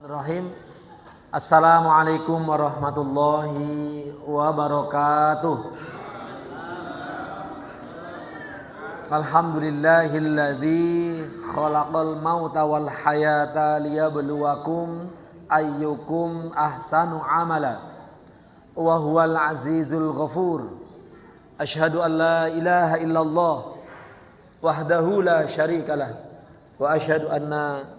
Bismillahirrahmanirrahim. Assalamualaikum warahmatullahi wabarakatuh. Alhamdulillahilladzi khalaqal mauta wal hayata liyabluwakum ayyukum ahsanu amala wa huwal azizul ghafur. Asyhadu an la ilaha illallah wahdahu la syarikalah wa asyhadu anna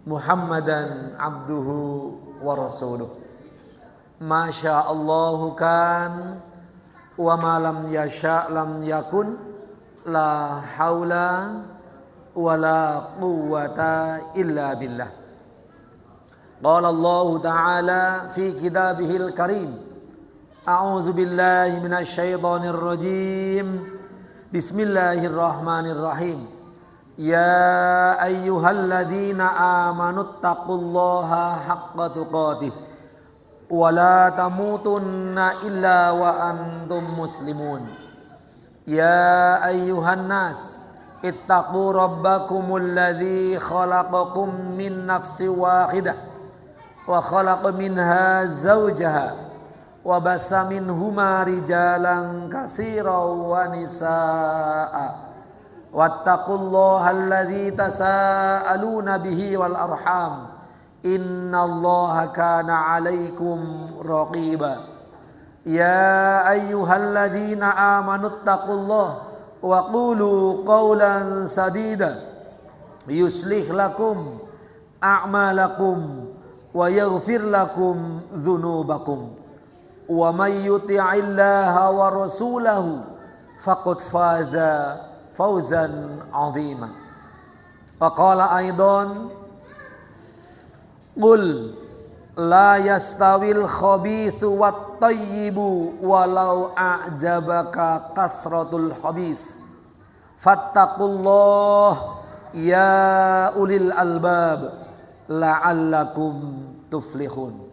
Muhammadan abduhu wa rasuluh. Masya Allahu kan wa ma lam yasha lam yakun, la haula wa la quwwata illa billah. Qala Allah ta'ala fi kitabihil karim, a'udzu billahi minasy syaithanir rajim. Bismillahirrahmanirrahim. Ya ayyuhalladzina amanuttaqullaha haqqa tuqatih wa la tamutunna illa wa antum muslimun. Ya ayyuhan nas ittaqu rabbakumul ladzi khalaqakum min nafsin wahidah wa khalaqa minha zawjaha wa bassa minhuma rijalan katsiran wa nisaa'a. Wattaqullaha alladzi tasaaluna bihi wal arham, innallaha kana 'alaikum raqiba. Ya ayyuhalladzina amanuttaqullaha wa qulu qawlan sadida yuslih lakum a'malakum wa yaghfir lakum dzunubakum wa may yuti'illaha wa rasulahu faqad faza fawzan 'azima. Wa qala aidan qul la yastawil khabithu wat thayyibu walau a'jabaka kasratul khabith fattaqullah ya ulil albab la'allakum tuflihun.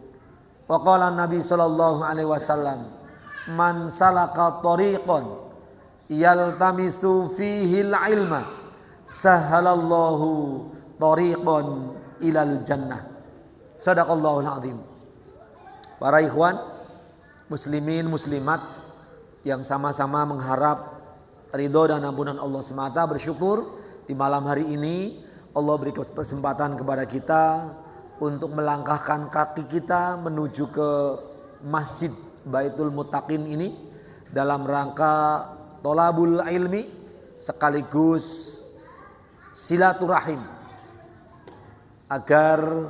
Wa qala Nabi sallallahu alaihi wasallam, man salaka tariqan yaltamisu fihil ilma sahalallahu tariqan ilal jannah. Sadaqallahul azim. Para ikhwan muslimin muslimat yang sama-sama mengharap ridho dan ampunan Allah semata, bersyukur di malam hari ini Allah beri kesempatan kepada kita untuk melangkahkan kaki kita menuju ke Masjid Baitul Muttaqin ini dalam rangka tolabul ilmi sekaligus silaturahim agar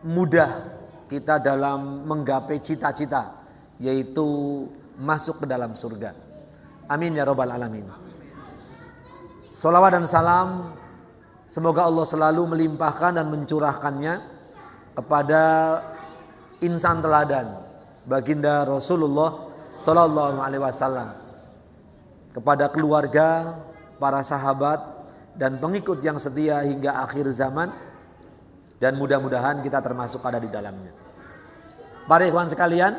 mudah kita dalam menggapai cita-cita, yaitu masuk ke dalam surga. Amin ya rabbal alamin. Salawat dan salam semoga Allah selalu melimpahkan dan mencurahkannya kepada insan teladan baginda Rasulullah Sallallahu alaihi wasallam, kepada keluarga, para sahabat dan pengikut yang setia hingga akhir zaman, dan mudah-mudahan kita termasuk ada di dalamnya. Para ikhwan sekalian,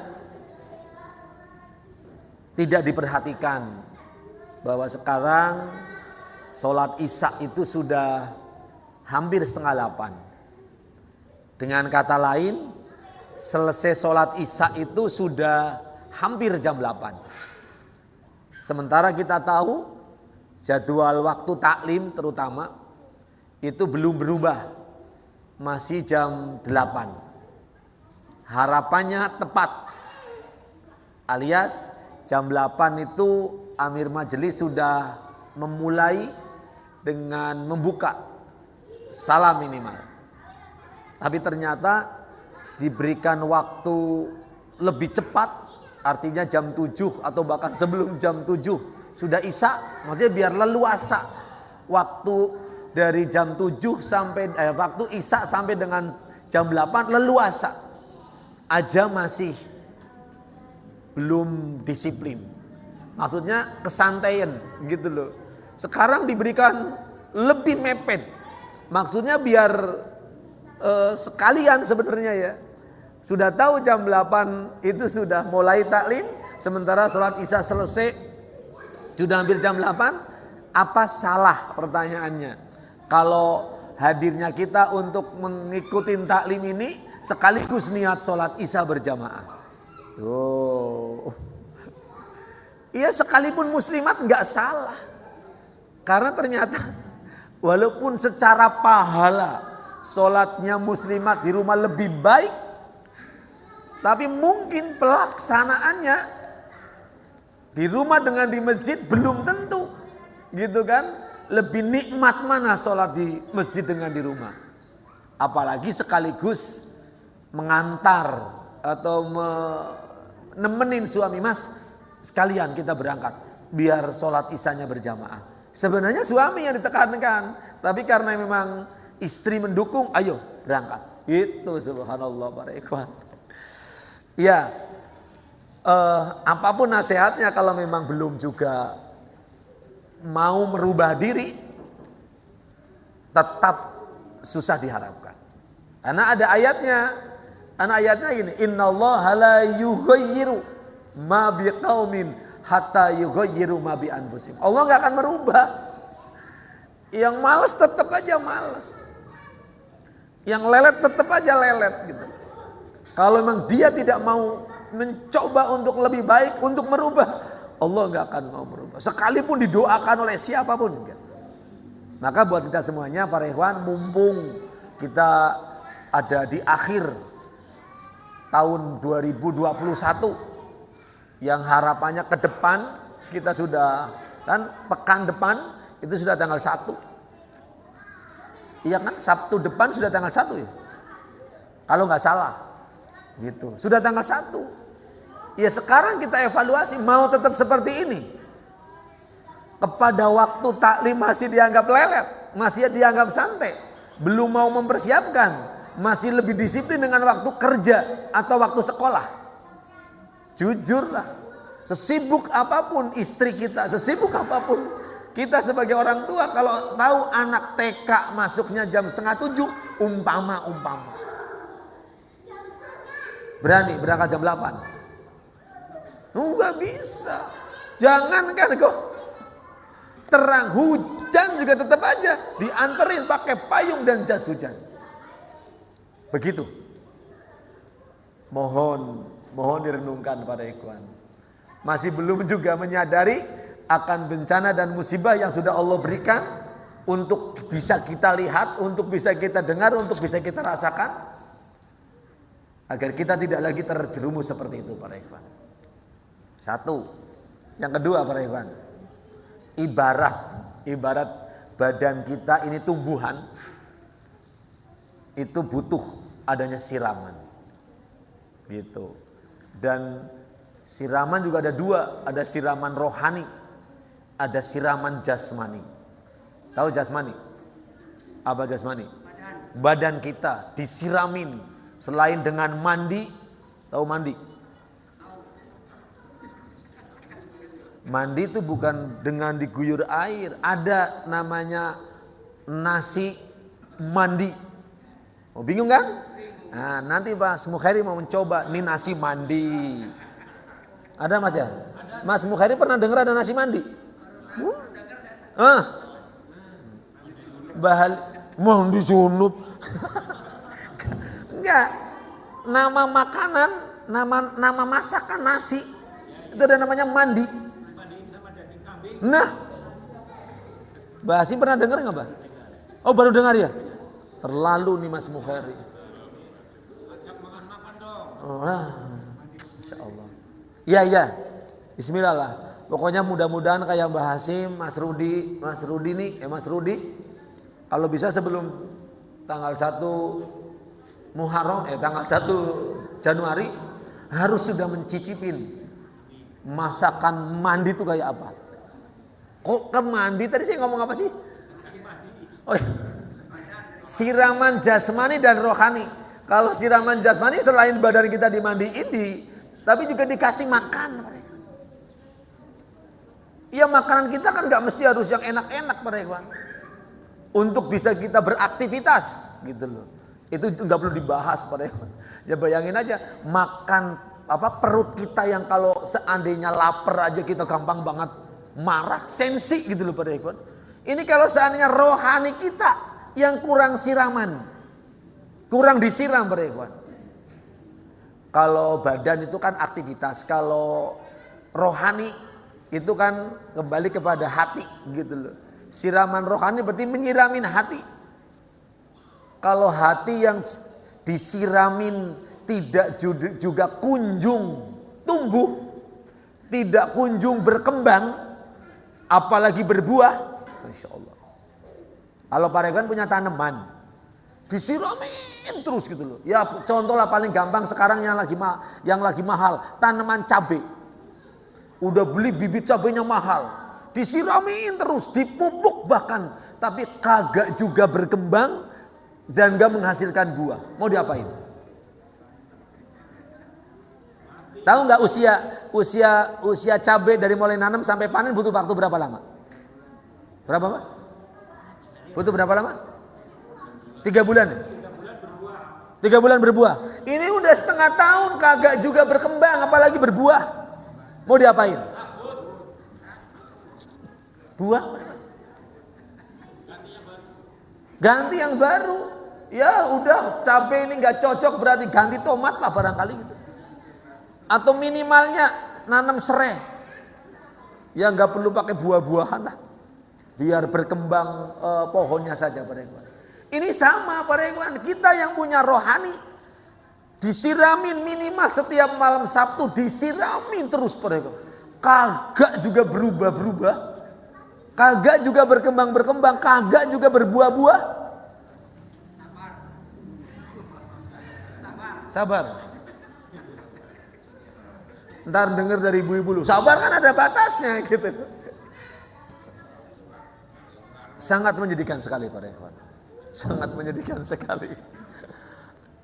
tidak diperhatikan bahwa sekarang sholat isya itu sudah hampir 7:30. Dengan kata lain, selesai sholat isya itu sudah hampir jam 8. Sementara kita tahu jadwal waktu taklim terutama itu belum berubah, masih jam 8. Harapannya tepat, alias jam 8 itu Amir Majelis sudah memulai dengan membuka salam minimal. Tapi ternyata diberikan waktu lebih cepat, artinya jam 7 atau bahkan sebelum jam 7 sudah isya, maksudnya biar leluasa waktu dari jam 7 sampai waktu isya sampai dengan jam 8 leluasa. Aja masih belum disiplin. Maksudnya kesantaian gitu loh. Sekarang diberikan lebih mepet. Maksudnya biar sekalian sebenarnya ya. Sudah tahu jam 8 itu sudah mulai taklim, sementara sholat isya selesai sudah hampir jam 8. Apa salah pertanyaannya? Kalau hadirnya kita untuk mengikuti taklim ini sekaligus niat sholat isya berjamaah. Oh, iya sekalipun muslimat nggak salah, karena ternyata walaupun secara pahala sholatnya muslimat di rumah lebih baik, tapi mungkin pelaksanaannya di rumah dengan di masjid belum tentu, gitu kan? Lebih nikmat mana sholat di masjid dengan di rumah? Apalagi sekaligus mengantar atau nemenin suami, mas sekalian kita berangkat biar sholat isyanya berjamaah. Sebenarnya suami yang ditekankan, tapi karena memang istri mendukung, ayo berangkat. Itu subhanallah para ikhwan. Ya, apapun nasihatnya kalau memang belum juga mau merubah diri, tetap susah diharapkan. Karena ada ayatnya gini, innallaha la yughayyiru ma biqaumin hatta yughayyiru ma bi anfusihim. Allah enggak akan merubah. Yang malas tetap aja malas. Yang lelet tetap aja lelet gitu. Kalau memang dia tidak mau mencoba untuk lebih baik, untuk merubah, Allah nggak akan mau merubah. Sekalipun didoakan oleh siapapun. Maka buat kita semuanya para ikhwan, mumpung kita ada di akhir tahun 2021, yang harapannya ke depan kita sudah, kan pekan depan itu sudah tanggal 1. Iya kan, Sabtu depan sudah tanggal 1 ya. Kalau nggak salah. Gitu. Sudah tanggal 1. Ya sekarang kita evaluasi, mau tetap seperti ini. Kepada waktu taklim masih dianggap lelet, masih dianggap santai, belum mau mempersiapkan, masih lebih disiplin dengan waktu kerja atau waktu sekolah. Jujurlah, sesibuk apapun istri kita, sesibuk apapun kita sebagai orang tua, kalau tahu anak TK masuknya jam 6:30, umpama berani berangkat jam 8. Nggak bisa. Jangankan kok terang, hujan juga tetap aja dianterin pakai payung dan jas hujan. Begitu. Mohon direnungkan para ikhwan. Masih belum juga menyadari akan bencana dan musibah yang sudah Allah berikan untuk bisa kita lihat, untuk bisa kita dengar, untuk bisa kita rasakan, agar kita tidak lagi terjerumus seperti itu para ikhwan. Satu. Yang kedua para ikhwan, ibarat badan kita ini tumbuhan, itu butuh adanya siraman. Gitu. Dan siraman juga ada dua, ada siraman rohani, ada siraman jasmani. Tahu jasmani? Apa jasmani? Badan kita disiramin selain dengan mandi. Tahu mandi? Mandi itu bukan dengan diguyur air, ada namanya nasi mandi. Oh, bingung kan? Nah, nanti Mas Mukhairi mau mencoba nih nasi mandi. Ada Mas ya? Mas Mukhairi pernah dengar ada nasi mandi? Mandi junub. Enggak. Nama makanan, nama masakan nasi itu ada namanya mandi. Nah, Mbak Hasim pernah dengar nggak, Mbak? Oh, baru dengar ya? Terlalu nih Mas Mukhairi. Ajak makan dong. Oh, Masya Allah. Iya. Bismillah lah. Pokoknya mudah-mudahan kayak Mbak Hasim, Mas Rudi kalau bisa sebelum tanggal 1 Muharram, tanggal 1 Januari harus sudah mencicipin masakan mandi itu kayak apa. Kok ke mandi tadi saya ngomong apa sih? Oh, iya. Siraman jasmani dan rohani. Kalau siraman jasmani selain badan kita dimandiin, tapi juga dikasih makan. Ya makanan kita kan nggak mesti harus yang enak-enak para ikhwan. Untuk bisa kita beraktivitas gitu loh. Itu nggak perlu dibahas para ikhwan. Ya bayangin aja makan perut kita yang kalau seandainya lapar aja kita gampang banget marah, sensi gitu loh para ikhwan. Ini kalau seandainya rohani kita yang kurang siraman, kurang disiram para ikhwan. Kalau badan itu kan aktivitas, kalau rohani itu kan kembali kepada hati gitu loh. Siraman rohani berarti menyiramin hati. Kalau hati yang disiramin tidak juga kunjung tumbuh, tidak kunjung berkembang, apalagi berbuah, Masya Allah. Kalau Pak Regan punya tanaman, disiramin terus gitu loh. Ya contoh lah paling gampang sekarang yang lagi mahal, tanaman cabai. Udah beli bibit cabainya mahal, disiramin terus, dipupuk bahkan, tapi kagak juga berkembang dan gak menghasilkan buah. Mau diapain? Tahu nggak usia cabai dari mulai nanam sampai panen butuh waktu berapa lama? Berapa Pak? Butuh berapa lama? 3 bulan. 3 bulan berbuah. Ini udah setengah tahun kagak juga berkembang, apalagi berbuah. Mau diapain? Buah. Ganti yang baru. Ya udah cabai ini nggak cocok berarti ganti tomat lah barangkali gitu. Atau minimalnya nanam serai. Ya nggak perlu pakai buah-buahan lah. Biar berkembang pohonnya saja para ikhwan. Ini sama para ikhwan, kita yang punya rohani disiramin minimal setiap malam Sabtu, disiramin terus para ikhwan. Kagak juga berubah-berubah, kagak juga berkembang-berkembang, kagak juga berbuah-buah. Sabar. Ntar denger dari ibu-ibu lu, sabar kan ada batasnya gitu. Sangat menyedihkan sekali para ikhwan. Sangat menyedihkan sekali.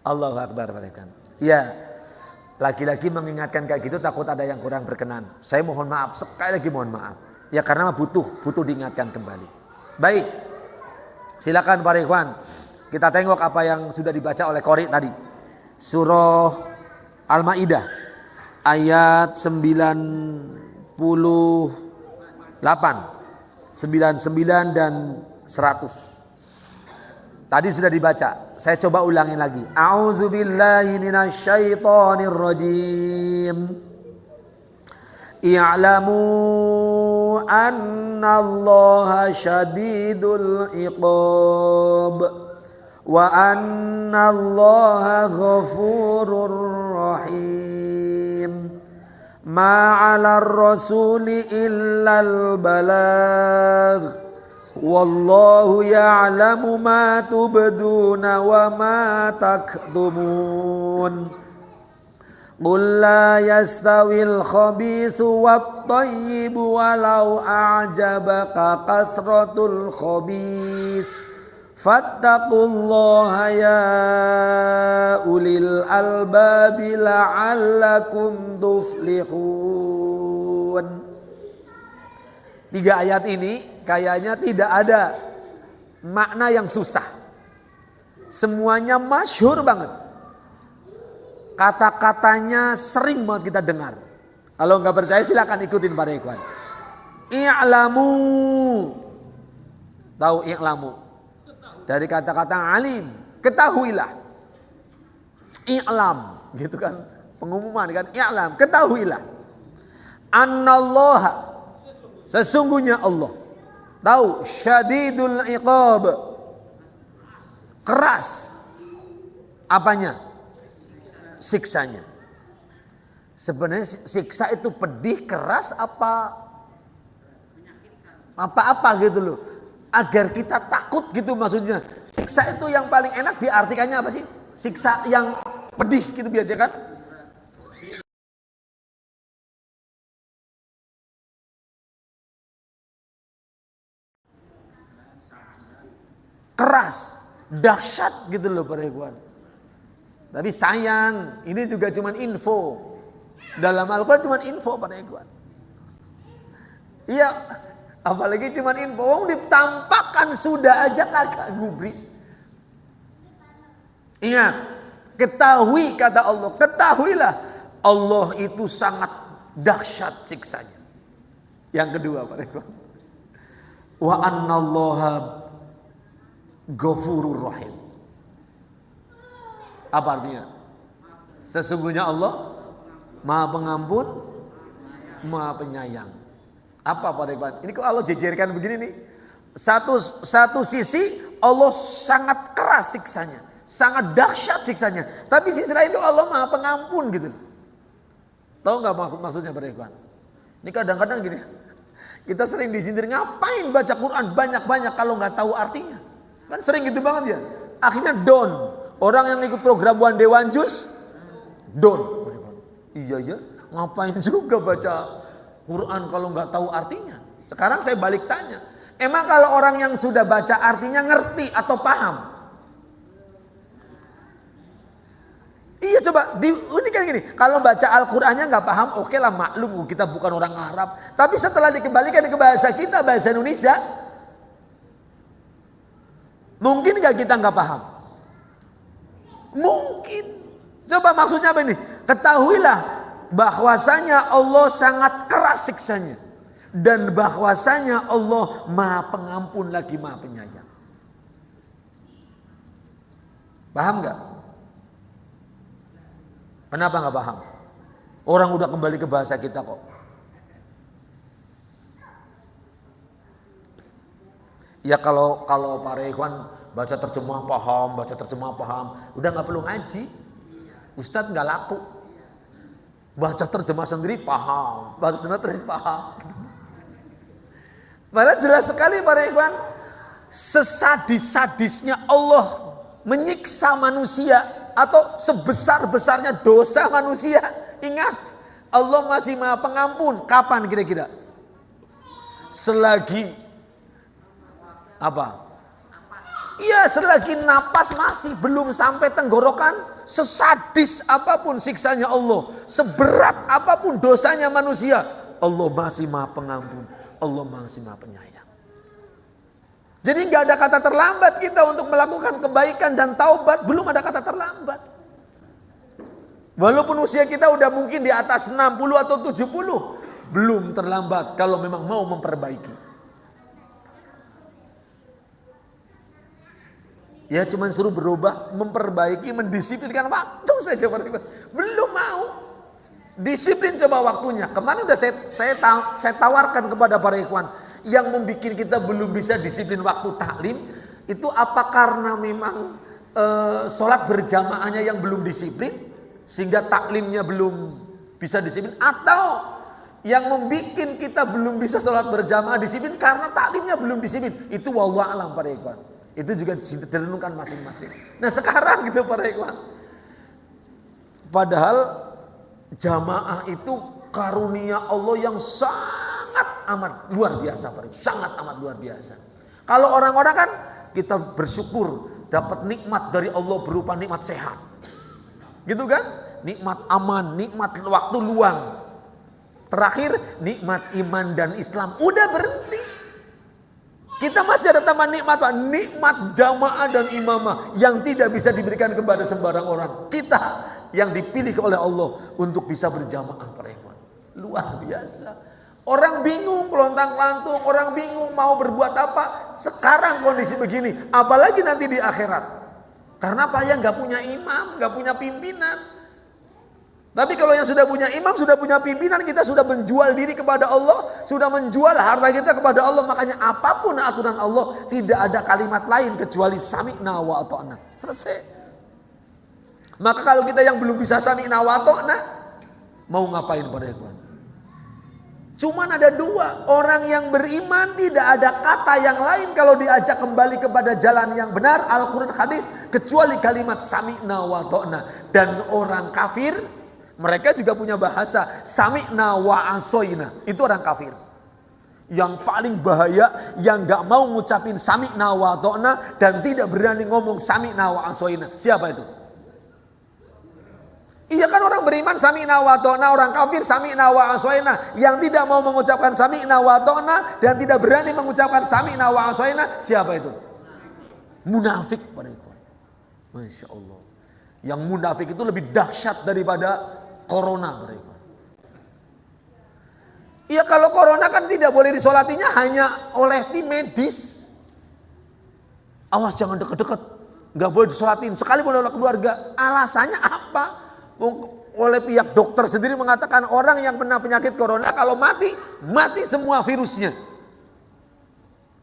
Allahu Akbar para ikhwan. Ya, laki-laki mengingatkan kayak gitu takut ada yang kurang berkenan. Saya mohon maaf, sekali lagi mohon maaf. Ya karena butuh diingatkan kembali. Baik. Silakan para ikhwan. Kita tengok apa yang sudah dibaca oleh Qori tadi. Surah Al-Maidah ayat 98, 99 dan 100. Tadi sudah dibaca. Saya coba ulangin lagi. A'udzubillahi minasyaitonir rajim. I'lamu annallaha syadidul iqab wa annallaha ghafurur rahim. Ma 'alar rasuli illal balagh. Wallahu ya'lamu ma tubduna wa ma taktumun. Qul la yastawil khabithu wat thayyibu walau a'jabaka kasratul khabith. Fattaqullaha ya ulil albabi la'allakum tuflihun. 3 ayat ini kayaknya tidak ada makna yang susah. Semuanya masyhur banget. Kata-katanya sering banget kita dengar. Kalau nggak percaya silakan ikutin para ikhwan. I'lamu. Tahu i'lamu? Dari kata-kata alim, ketahuilah. I'lam, gitu kan? Pengumuman kan? I'lam, ketahuilah. Annallaha, sesungguhnya Allah. Tahu, syadidul iqab. Keras. Apanya? Siksanya. Sebenarnya siksa itu pedih, keras apa gitu loh. Agar kita takut gitu maksudnya. Siksa itu yang paling enak diartikannya apa sih? Siksa yang pedih gitu biasa kan? Keras, dahsyat gitu loh para ikhwan. Tapi sayang, ini juga cuman info. Dalam Al-Quran cuman info para ikhwan. Iya, apalagi cuman info. Wong ditampakkan sudah aja kagak gubris. Ingat, ketahui kata Allah, ketahuilah Allah itu sangat dahsyat siksanya. Yang kedua para ikhwan. Wa annallaha Ghafurur Rahim. Apa artinya? Sesungguhnya Allah Maha Pengampun, Maha Penyayang. Apa Pak Ikhwan? Ini kok Allah jejerkan begini nih. Satu sisi Allah sangat keras siksanya, sangat dahsyat siksanya. Tapi sisi lain itu Allah Maha Pengampun gitu. Tahu nggak maksudnya Pak Ikhwan? Ini kadang-kadang gini. Kita sering disindir, ngapain baca Quran banyak-banyak kalau nggak tahu artinya? Kan sering gitu banget ya. Akhirnya down. Orang yang ikut program One Day One Juice down. Iya ya, ngapain juga baca Quran kalau nggak tahu artinya? Sekarang saya balik tanya, emang kalau orang yang sudah baca artinya ngerti atau paham? Iya coba, ini kan gini, kalau baca Al-Qurannya nggak paham, oke lah maklum kita bukan orang Arab. Tapi setelah dikembalikan ke bahasa kita, bahasa Indonesia, mungkin nggak kita nggak paham? Mungkin. Coba maksudnya apa ini? Ketahuilah bahwasanya Allah sangat keras siksanya. Dan bahwasanya Allah Maha Pengampun lagi Maha Penyayang. Paham nggak? Kenapa nggak paham? Orang udah kembali ke bahasa kita kok. Ya kalau para ikhwan baca terjemah paham, udah nggak perlu ngaji. Ustadz nggak laku. Baca terjemah sendiri paham, baca sendiri paham. Padahal jelas sekali para ikhwan, sesadis-sadisnya Allah menyiksa manusia atau sebesar-besarnya dosa manusia. Ingat, Allah masih Maha Pengampun. Kapan kira-kira? Selagi apa? Iya, selagi napas masih belum sampai tenggorokan, sesadis apapun siksanya Allah, seberat apapun dosanya manusia, Allah masih Maha Pengampun, Allah masih Maha Penyayang. Jadi nggak ada kata terlambat kita untuk melakukan kebaikan dan taubat, belum ada kata terlambat. Walaupun usia kita udah mungkin di atas 60 atau 70, belum terlambat kalau memang mau memperbaiki. Ya cuma suruh berubah, memperbaiki, mendisiplinkan waktu saja. Belum mau. Disiplin coba waktunya. Kemarin udah saya tawarkan kepada para ikhwan. Yang membuat kita belum bisa disiplin waktu taklim. Itu apa karena memang sholat berjamaahnya yang belum disiplin. Sehingga taklimnya belum bisa disiplin. Atau yang membuat kita belum bisa sholat berjamaah disiplin karena taklimnya belum disiplin. Itu wallahu a'lam para ikhwan. Itu juga direnungkan masing-masing. Nah sekarang gitu para ikhwan. Padahal jamaah itu karunia Allah yang sangat amat luar biasa. Sangat amat luar biasa. Kalau orang-orang kan kita bersyukur dapat nikmat dari Allah berupa nikmat sehat. Gitu kan? Nikmat aman, nikmat waktu luang. Terakhir nikmat iman dan Islam. Udah berhenti. Kita masih ada tambahan nikmat Pak. Nikmat jamaah dan imamah yang tidak bisa diberikan kepada sembarang orang. Kita yang dipilih oleh Allah untuk bisa berjamaah para ikhwan. Luar biasa. Orang bingung kelontang-lantung, orang bingung mau berbuat apa. Sekarang kondisi begini, apalagi nanti di akhirat. Karena apa ya, nggak punya imam, nggak punya pimpinan. Tapi kalau yang sudah punya imam, sudah punya pimpinan, kita sudah menjual diri kepada Allah, sudah menjual harta kita kepada Allah. Makanya apapun aturan Allah, tidak ada kalimat lain kecuali sami'na wa ata'na. Selesai. Maka kalau kita yang belum bisa sami'na wa ata'na, mau ngapain para ikhwan? Cuman ada dua, orang yang beriman tidak ada kata yang lain kalau diajak kembali kepada jalan yang benar, Al-Quran hadis, kecuali kalimat sami'na wa ata'na. Dan orang kafir, mereka juga punya bahasa sami'na wa asoina. Itu orang kafir. Yang paling bahaya yang gak mau ngucapin sami'na wa ta'na dan tidak berani ngomong sami'na wa asoina. Siapa itu? Iya kan orang beriman sami'na wa ta'na, orang kafir sami'na wa asoina. Yang tidak mau mengucapkan sami'na wa ta'na dan tidak berani mengucapkan sami'na wa asoina. Siapa itu? Munafik pada itu. Masya Allah. Yang munafik itu lebih dahsyat daripada corona mereka. Iya kalau corona kan tidak boleh disolatinya hanya oleh tim medis. Awas jangan deket-deket. Nggak boleh disolatin. Sekalipun oleh keluarga. Alasannya apa? Oleh pihak dokter sendiri mengatakan orang yang kena penyakit corona kalau mati, mati semua virusnya.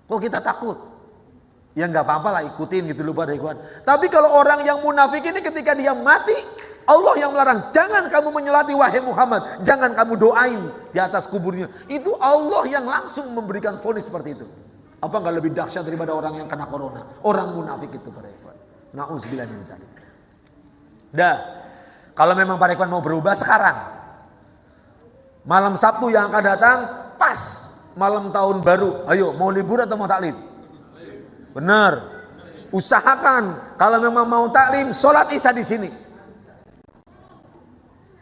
Kok kita takut? Ya nggak apa-apa lah, ikutin gitu loh pada ikhwan. Tapi kalau orang yang munafik ini ketika dia mati, Allah yang melarang, jangan kamu menyolati wahai Muhammad, jangan kamu doain di atas kuburnya. Itu Allah yang langsung memberikan vonis seperti itu. Apa nggak lebih dahsyat daripada orang yang kena corona? Orang munafik itu pada ikhwan. Na'udzubillah min dzalik. Dah, kalau memang para ikhwan mau berubah sekarang, malam Sabtu yang akan datang pas malam tahun baru. Ayo, mau libur atau mau taklim? Benar. Usahakan kalau memang mau taklim, sholat isya di sini.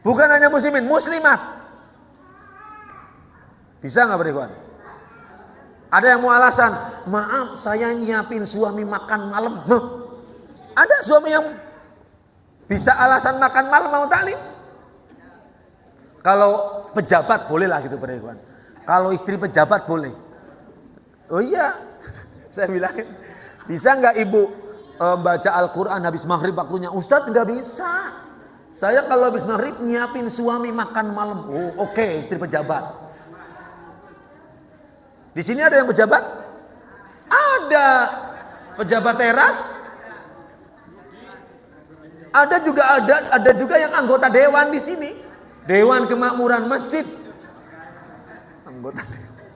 Bukan hanya muslimin, muslimat. Bisa nggak berikhwan? Ada yang mau alasan, maaf saya nyiapin suami makan malam. Ada suami yang bisa alasan makan malam mau taklim. Kalau pejabat boleh lah gitu berikhwan. Kalau istri pejabat boleh. Oh iya, saya bilangin, bisa nggak ibu baca Al-Quran habis maghrib waktunya? Ustadz nggak bisa. Saya kalau habis maghrib nyiapin suami makan malam. Oh oke, istri pejabat. Di sini ada yang pejabat? Ada pejabat teras. Ada juga yang anggota dewan di sini. Dewan Kemakmuran Masjid. Anggota dewan.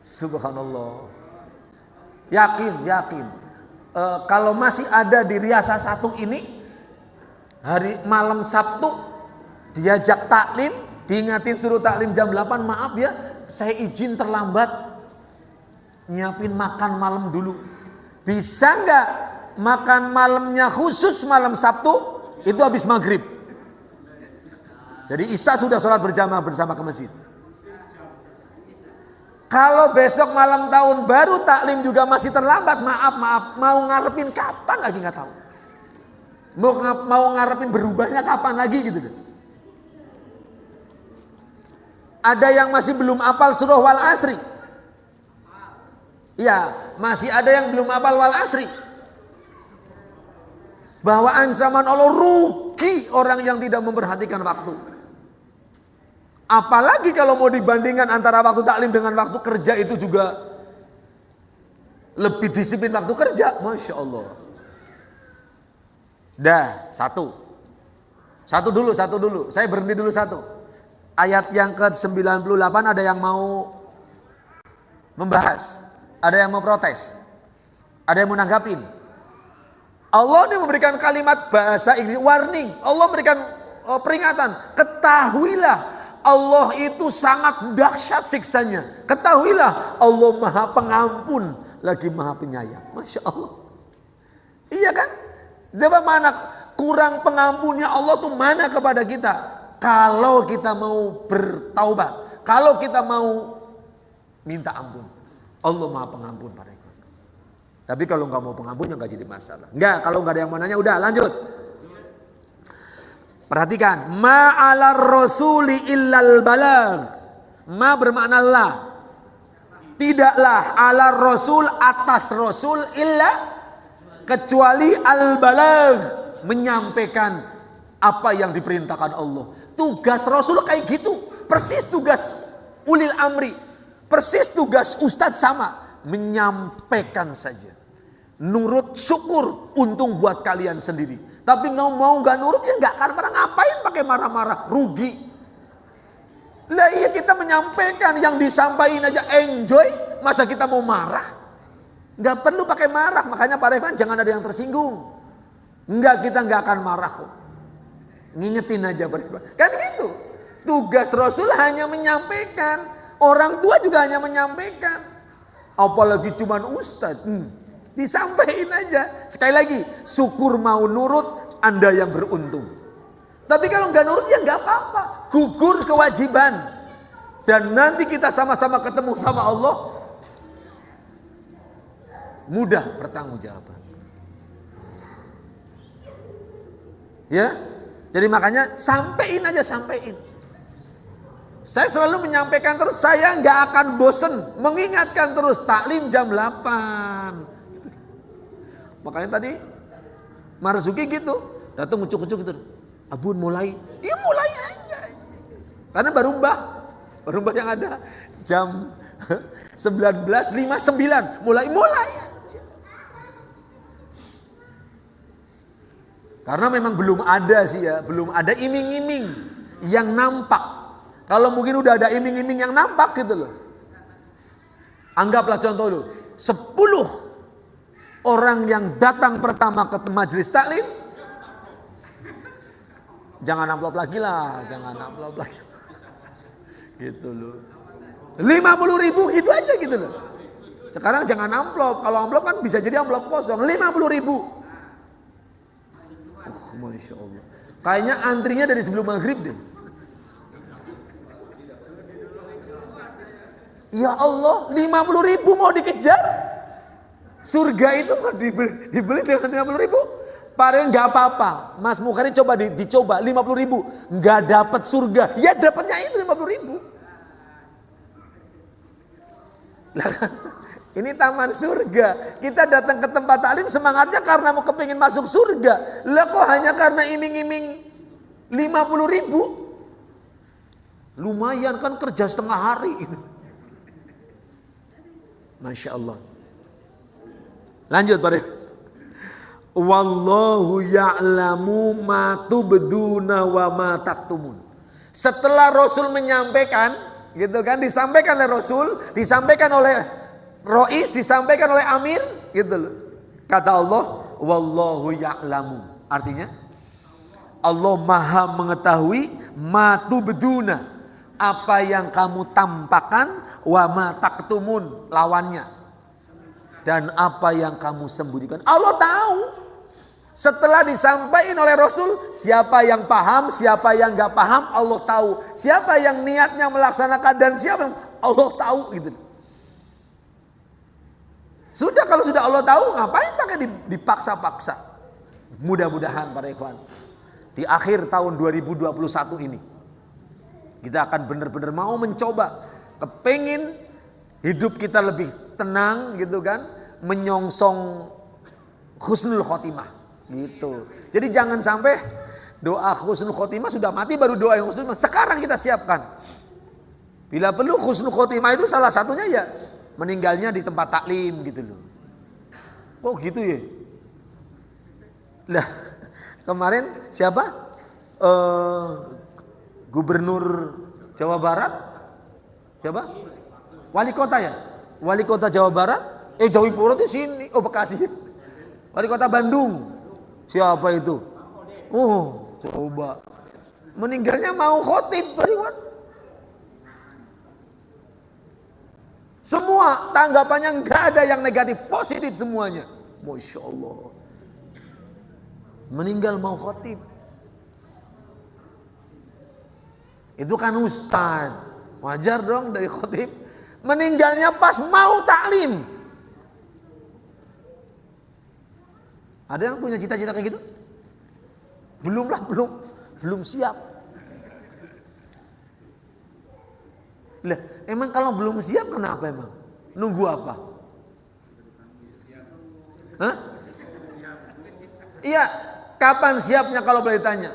Subhanallah. Yakin. Kalau masih ada di Riasa 1 ini, hari malam Sabtu diajak taklim, diingatin suruh taklim jam 8, maaf ya, saya izin terlambat, nyiapin makan malam dulu. Bisa nggak makan malamnya khusus malam Sabtu itu habis maghrib? Jadi Isya sudah sholat berjamaah bersama ke masjid. Kalau besok malam tahun baru taklim juga masih terlambat, maaf, mau ngarepin kapan lagi nggak tahu. Mau ngarepin berubahnya kapan lagi gitu. Ada yang masih belum hafal surah Wal Asri. Ya, masih ada yang belum hafal Wal Asri. Bahwa ancaman Allah, rugi orang yang tidak memperhatikan waktu. Apalagi kalau mau dibandingkan antara waktu taklim dengan waktu kerja, itu juga lebih disiplin waktu kerja. Masya Allah. Dah, satu dulu. Saya berhenti dulu satu. Ayat yang ke-98 ada yang mau membahas, ada yang mau protes, ada yang mau nanggapin. Allah ini memberikan kalimat bahasa Inggris, warning. Allah memberikan peringatan. Ketahuilah, Allah itu sangat dahsyat siksanya. Ketahuilah, Allah Maha Pengampun lagi Maha Penyayang. Masya Allah. Iya kan? Coba mana kurang pengampunnya Allah tuh mana kepada kita? Kalau kita mau bertaubat, kalau kita mau minta ampun, Allah Maha Pengampun para ikhwan. Tapi kalau nggak mau pengampun ya nggak jadi masalah. Nggak, kalau nggak ada yang mau nanya, udah lanjut. Perhatikan, ma'alar rasuli illal balag. Ma bermakna la. Tidaklah ala rasul, atas rasul, illa kecuali al balag, menyampaikan apa yang diperintahkan Allah. Tugas rasul kayak gitu, persis tugas ulil amri, persis tugas ustadz sama, menyampaikan saja. Nurut, syukur, untung buat kalian sendiri. Tapi mau nggak nurut ya nggak akan pernah. Ngapain pakai marah-marah, rugi. Lah iya, kita menyampaikan yang disampaikan aja enjoy, masa kita mau marah? Nggak perlu pakai marah. Makanya Pak Revan jangan ada yang tersinggung. Enggak, kita nggak akan marah kok. Ngingetin aja Pak Revan. Kan gitu. Tugas Rasul hanya menyampaikan. Orang tua juga hanya menyampaikan. Apalagi cuman ustadz. Disampaikan aja. Sekali lagi, syukur mau nurut, Anda yang beruntung. Tapi kalau nggak nurut ya nggak apa-apa. Gugur kewajiban. Dan nanti kita sama-sama ketemu sama Allah. Mudah pertanggungjawaban. Ya, jadi makanya sampein aja, sampein. Saya selalu menyampaikan terus, saya nggak akan bosen mengingatkan terus taklim jam 8. Makanya tadi Marzuki gitu, datang ucuk-ucuk gitu. Abun mulai, ya mulai aja. Karena baru mbah yang ada jam 19.59 mulai aja. Karena memang belum ada sih ya, belum ada iming-iming yang nampak. Kalau mungkin udah ada iming-iming yang nampak gitu loh. Anggaplah contoh dulu, 10 orang yang datang pertama ke majelis taklim, jangan amplop lagi lah, jangan amplop lagi. Gitu loh. 50.000 gitu aja gitu loh. Sekarang jangan amplop, kalau amplop kan bisa jadi amplop kosong. 50.000. Masya Allah. Kayaknya antrinya dari sebelum maghrib deh. Ya Allah, 50.000 mau dikejar. Surga itu kok dibeli dengan 50.000. Padahal nggak apa-apa. Mas Mukhari coba dicoba 50.000, nggak dapat surga. Ya dapatnya itu 50.000. Lah kan, ini taman surga. Kita datang ke tempat taklim semangatnya karena mau kepingin masuk surga. Lah kok hanya karena iming-iming 50.000? Lumayan kan kerja setengah hari itu. Masya Allah. Lanjut pada. Wallahu ya'lamu ma tubduna wa ma taktumun. Setelah Rasul menyampaikan, gitu kan, disampaikan oleh Rasul, disampaikan oleh Rois, disampaikan oleh Amir, gitu loh. Kata Allah, wallahu ya'lamu. Artinya Allah Maha mengetahui ma tubduna, apa yang kamu tampakkan, wa ma taktumun, lawannya. Dan apa yang kamu sembunyikan, Allah tahu. Setelah disampaikan oleh Rasul, siapa yang paham, siapa yang gak paham, Allah tahu. Siapa yang niatnya melaksanakan dan siapa yang Allah tahu gitu. Sudah, kalau sudah Allah tahu, ngapain pakai dipaksa-paksa? Mudah-mudahan para ikhwan, di akhir tahun 2021 ini, kita akan benar-benar mau mencoba, kepengin hidup kita lebih tenang gitu kan, menyongsong husnul khotimah gitu. Jadi jangan sampai doa husnul khotimah sudah mati baru doa yang husnul khotimah. Sekarang kita siapkan. Bila perlu husnul khotimah itu salah satunya ya meninggalnya di tempat taklim gitu loh. Oh gitu ya. Lah kemarin siapa? Gubernur Jawa Barat siapa? Wali kota ya? Wali kota Jawa Barat? Jawa Pura di sini. Oh Bekasi. Wali kota Bandung. Siapa itu? Oh, coba. Meninggalnya mau khotib. Semua tanggapannya nggak ada yang negatif, positif semuanya. Masya Allah. Meninggal mau khotib. Itu kan ustaz. Wajar dong dari khotib. Meninggalnya pas mau taklim. Ada yang punya cita-cita kayak gitu? Belum lah, belum siap. Lah, emang kalau belum siap kenapa emang? Nunggu apa? Hah? Iya, kapan siapnya kalau boleh tanya?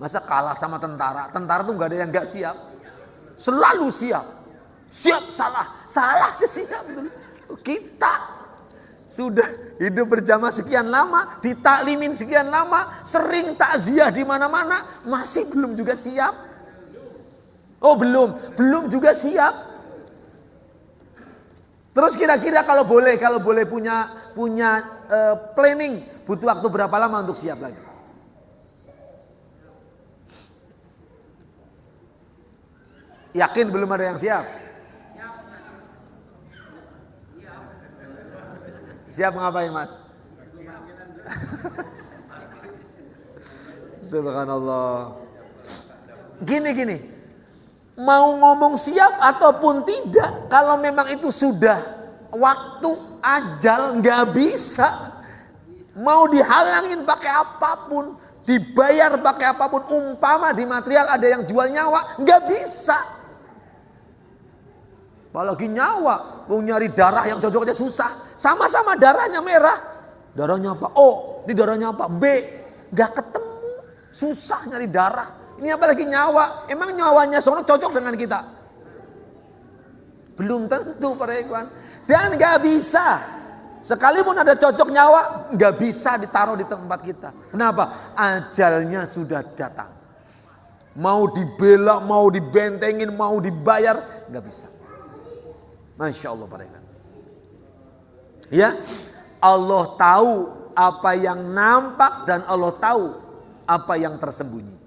Masa kalah sama tentara? Tentara tuh nggak ada yang nggak siap. Selalu siap. Siap salah aja siap. Kita sudah hidup berjamaah sekian lama, ditaklimin sekian lama, sering takziah di mana-mana, masih belum juga siap. Oh belum juga siap. Terus kira-kira kalau boleh punya planning, butuh waktu berapa lama untuk siap lagi? Yakin belum ada yang siap? Siap ngapain mas? Subhanallah. Gini. Mau ngomong siap ataupun tidak, kalau memang itu sudah waktu ajal, nggak bisa. Mau dihalangin pakai apapun, dibayar pakai apapun, umpama di material ada yang jual nyawa, nggak bisa. Apalagi nyawa, mau nyari darah yang cocok aja susah. Sama-sama darahnya merah, darahnya apa? O, ini darahnya apa? B, nggak ketemu, susah nyari darah. Ini apalagi nyawa, emang nyawanya sono cocok dengan kita? Belum tentu para ikhwan. Dan nggak bisa. Sekalipun ada cocok nyawa, nggak bisa ditaruh di tempat kita. Kenapa? Ajalnya sudah datang. Mau dibela, mau dibentengin, mau dibayar, nggak bisa. Masya Allah para ikhwan. Ya, Allah tahu apa yang nampak dan Allah tahu apa yang tersembunyi.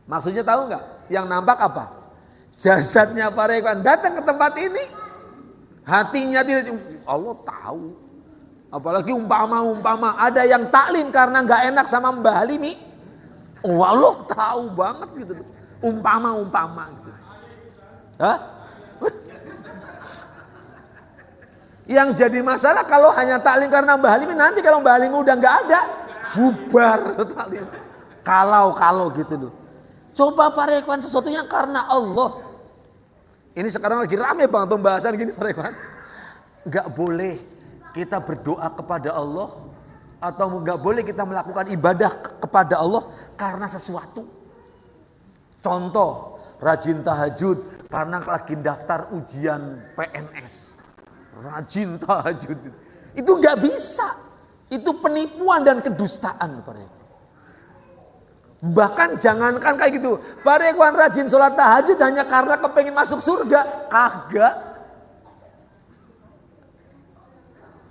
Maksudnya tahu nggak? Yang nampak apa? Jasadnya para ikhwan datang ke tempat ini, hatinya tidak. Allah tahu. Apalagi umpama ada yang taklim karena nggak enak sama Mbah Halimi. Oh Allah tahu banget gitu. Umpama gitu. Hah? Yang jadi masalah kalau hanya taklim karena Mbah Halimi, nanti kalau Mbah Halimi udah nggak ada, bubar taklim. Kalau gitu loh. Coba para ikhwan sesuatunya karena Allah. Ini sekarang lagi rame banget pembahasan gini para ikhwan. Nggak boleh kita berdoa kepada Allah atau nggak boleh kita melakukan ibadah kepada Allah karena sesuatu. Contoh, rajin tahajud karena lagi daftar ujian PNS. Rajin tahajud. Itu nggak bisa. Itu penipuan dan kedustaan. Bahkan jangankan kayak gitu. Para ikhwan rajin sholat tahajud hanya karena kepengen masuk surga. Kagak.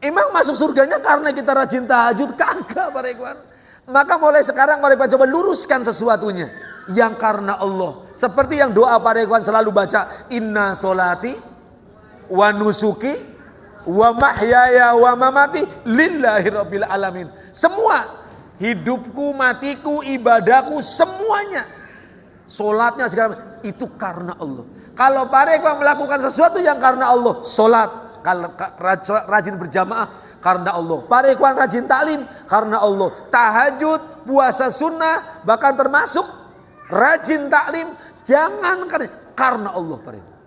Emang masuk surganya karena kita rajin tahajud? Kagak para ikhwan. Maka mulai sekarang para ikhwan coba luruskan sesuatunya yang karena Allah. Seperti yang doa para ikhwan selalu baca, inna sholati wa nusuki wa mahyaya wa mamati lillahi rabbil alamin. Semua hidupku, matiku, ibadahku, semuanya, sholatnya segala macam itu karena Allah. Kalau para ikhwan melakukan sesuatu yang karena Allah, sholat, kalau rajin berjamaah karena Allah, para ikhwan rajin taklim karena Allah, tahajud, puasa sunnah, bahkan termasuk rajin taklim, jangan karena Allah para ikhwan.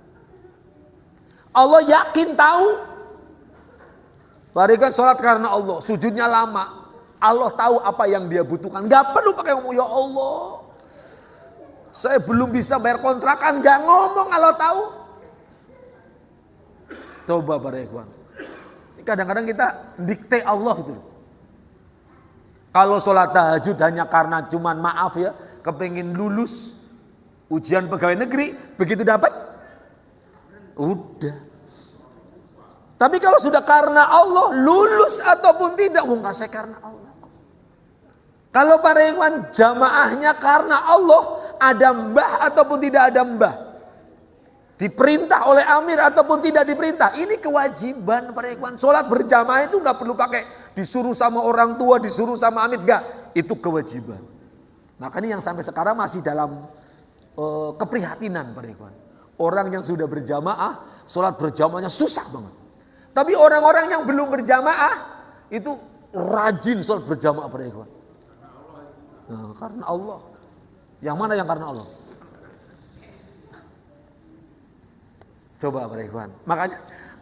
Allah yakin tahu. Para ikhwan sholat karena Allah, sujudnya lama, Allah tahu apa yang dia butuhkan. Gak perlu pakai ngomong ya Allah, saya belum bisa bayar kontrakan, gak ngomong, Allah tahu. Coba para ikhwan. Kadang-kadang kita dikte Allah gitu. Kalau sholat tahajud hanya karena cuman maaf ya, kepengin lulus ujian pegawai negeri, begitu dapat, udah. Tapi kalau sudah karena Allah, lulus ataupun tidak, enggak saya karena Allah. Kalau para ikhwan jamaahnya karena Allah, ada mbah ataupun tidak ada mbah, diperintah oleh amir ataupun tidak diperintah, ini kewajiban para ikhwan. Sholat berjamaah itu nggak perlu pakai disuruh sama orang tua, disuruh sama amir, nggak, itu kewajiban. Makanya yang sampai sekarang masih dalam keprihatinan para ikhwan. Orang yang sudah berjamaah, sholat berjamaahnya susah banget. Tapi orang-orang yang belum berjamaah itu rajin sholat berjamaah para ikhwan. Nah, karena Allah. Yang mana yang karena Allah? Coba para ikhwan. Makanya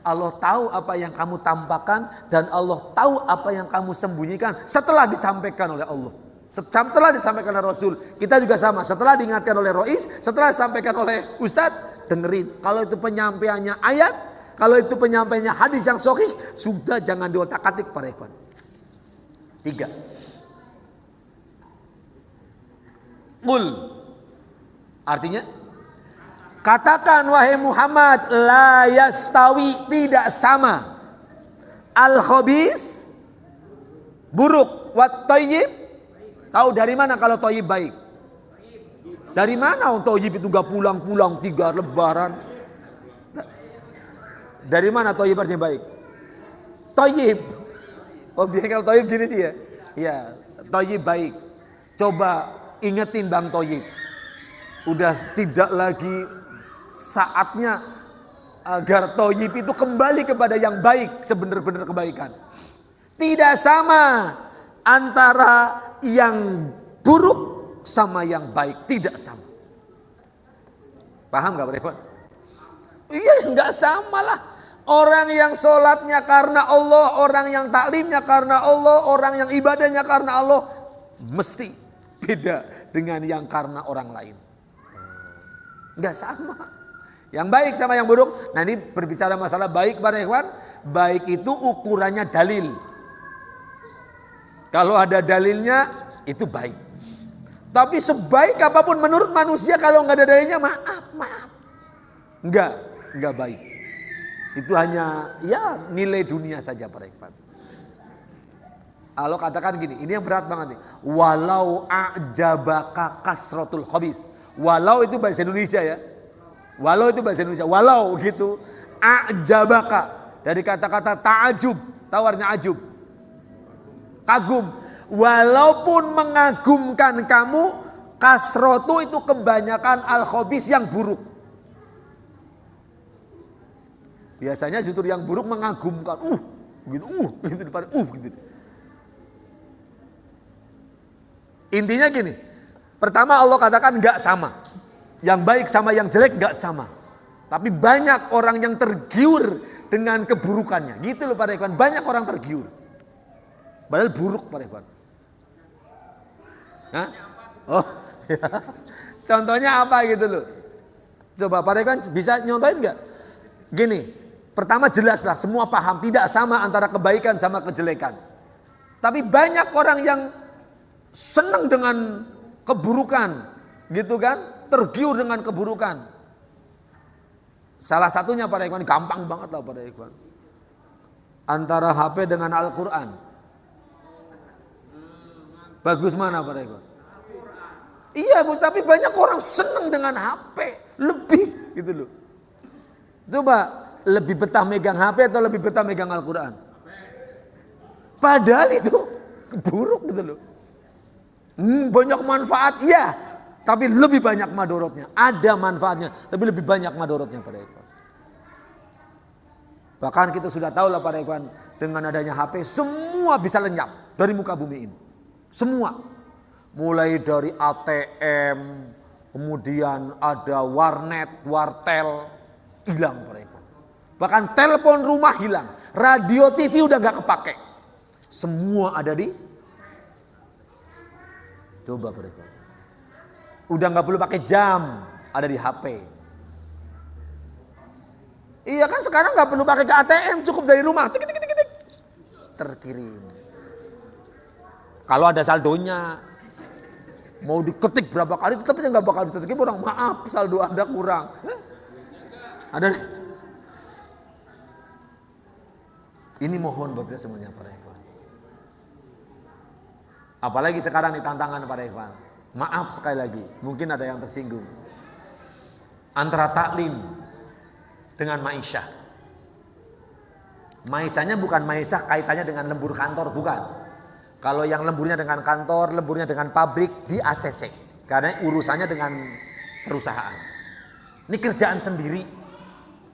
Allah tahu apa yang kamu tampakkan dan Allah tahu apa yang kamu sembunyikan setelah disampaikan oleh Allah. Setelah disampaikan oleh Rasul. Kita juga sama. Setelah diingatkan oleh Rois, setelah disampaikan oleh Ustadz, dengerin. Kalau itu penyampaiannya ayat, kalau itu penyampaiannya hadis yang sahih, sudah jangan diotak-atik para ikhwan. 3. Qul. Artinya katakan wahai Muhammad, la yastawi, tidak sama, al-khabith, buruk, wat thayyib. Tahu dari mana kalau thayyib baik? Dari mana thayyib itu gak pulang-pulang 3 lebaran? Dari mana thayyib artinya baik? Thayyib. Oh biar kalau thayyib gini sih ya. Iya, thayyib baik. Coba ingetin Bang Thayyib. Udah tidak lagi saatnya agar thayyib itu kembali kepada yang baik, sebenar-benar kebaikan. Tidak sama antara yang buruk sama yang baik tidak sama. Paham gak Pak Ikhwan? Iya, gak sama lah. Orang yang sholatnya karena Allah, orang yang taklimnya karena Allah, orang yang ibadahnya karena Allah, mesti beda dengan yang karena orang lain. Gak sama. Yang baik sama yang buruk. Nah ini berbicara masalah baik Pak Ikhwan. Baik itu ukurannya dalil. Kalau ada dalilnya itu baik. Tapi sebaik apapun menurut manusia kalau nggak ada dalilnya maaf. Nggak baik. Itu hanya ya nilai dunia saja Pak Ikhwan. Allah katakan gini, ini yang berat banget nih. Walau a'jabaka kasratul khabis. Walau itu bahasa Indonesia ya. Walau itu bahasa Indonesia. Walau gitu. A'jabaka. Dari kata-kata ta'ajub. Tahu artinya ajub? Kagum. Walaupun mengagumkan kamu, kasrotu itu kebanyakan al-khabis yang buruk. Biasanya justru yang buruk mengagumkan. Gitu depan. Gitu. Intinya gini. Pertama Allah katakan enggak sama. Yang baik sama yang jelek enggak sama. Tapi banyak orang yang tergiur dengan keburukannya. Gitu loh Pak Ikhwan. Banyak orang tergiur. Padahal buruk Pak Ikhwan. Hah? Oh, ya. Contohnya apa gitu loh. Coba Pak Ikhwan bisa nyontohin enggak? Gini. Pertama jelaslah semua paham. Tidak sama antara kebaikan sama kejelekan. Tapi banyak orang yang senang dengan keburukan. Gitu kan. Tergiur dengan keburukan. Salah satunya Pak Ikhwan, gampang banget lah Pak Ikhwan. Antara HP dengan Al-Quran. Bagus mana Pak Ikhwan? Iya Bu, tapi banyak orang senang dengan HP. Lebih gitu loh. Coba, lebih betah megang HP atau lebih betah megang Al-Quran? Padahal itu buruk gitu loh. Banyak manfaat, iya. Tapi lebih banyak madorotnya. Ada manfaatnya, tapi lebih banyak madorotnya pada Ikhwan. Bahkan kita sudah tahu lah pada Ikhwan, dengan adanya HP semua bisa lenyap dari muka bumi ini. Semua. Mulai dari ATM, kemudian ada warnet, wartel, hilang pada Ikhwan. Bahkan telepon rumah hilang, radio TV udah gak kepake. Semua ada di. Coba pada Ikhwan. Udah gak perlu pakai jam, ada di HP. Iya kan sekarang gak perlu pakai ke ATM, cukup dari rumah. Tik, tik, tik, tik. Terkirim. Kalau ada saldonya, mau diketik berapa kali tetap gak bakal diketik orang. Maaf, saldo Anda kurang. Ada. Ini mohon buat kita semuanya para ikhwan. Apalagi sekarang di tantangan para ikhwan. Maaf sekali lagi, mungkin ada yang tersinggung. Antara taklim dengan ma'isyah. Ma'isyahnya bukan ma'isyah kaitannya dengan lembur kantor, bukan. Kalau yang lemburnya dengan kantor, lemburnya dengan pabrik, di ACC. Karena urusannya dengan perusahaan. Ini kerjaan sendiri.